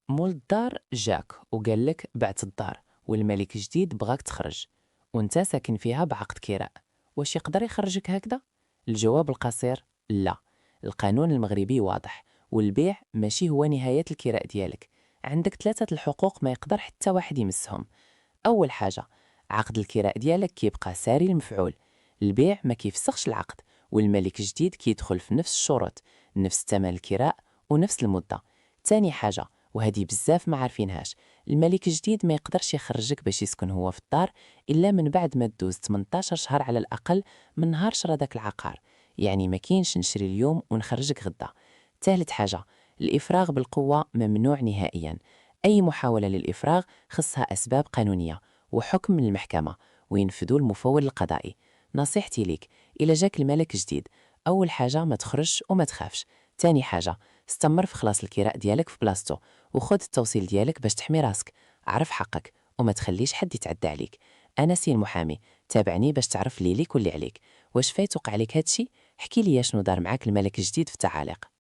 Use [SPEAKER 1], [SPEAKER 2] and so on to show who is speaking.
[SPEAKER 1] مول الدار جاك وقال لك بعت الدار والملك الجديد بغاك تخرج، وانت ساكن فيها بعقد كراء. واش يقدر يخرجك هكذا؟ الجواب القصير لا. القانون المغربي واضح، والبيع ماشي هو نهاية الكراء ديالك. عندك ثلاثة الحقوق ما يقدر حتى واحد يمسهم. أول حاجة، عقد الكراء ديالك كيبقى ساري المفعول. البيع ما كيفسخش العقد، والملك الجديد كيدخل في نفس الشروط، نفس ثمن الكراء ونفس المدة. تاني حاجة، وهذه بزاف ما عارفينهاش، الملك الجديد ما يقدرش يخرجك باش يسكن هو في الدار إلا من بعد ما تدوز 18 شهر على الأقل من نهار شرا داك العقار. يعني ما كاينش نشري اليوم ونخرجك غدا. ثالث حاجة، الإفراغ بالقوة ممنوع نهائيا. أي محاولة للإفراغ خصها أسباب قانونية وحكم من المحكمة، وينفذوا المفوض القضائي. نصيحتي ليك، إلا جاك الملك جديد، أول حاجة ما تخرجش وما تخافش. تاني حاجة، استمر في خلاص الكراء ديالك في بلاصتو، وخد التوصيل ديالك باش تحمي راسك. عرف حقك وما تخليش حد يتعدى عليك. أنا سي المحامي، تابعني باش تعرف اللي ليك واللي عليك. واش فايت وقع عليك هادشي؟ احكي لي شنو دار معاك الملك الجديد في التعاليق.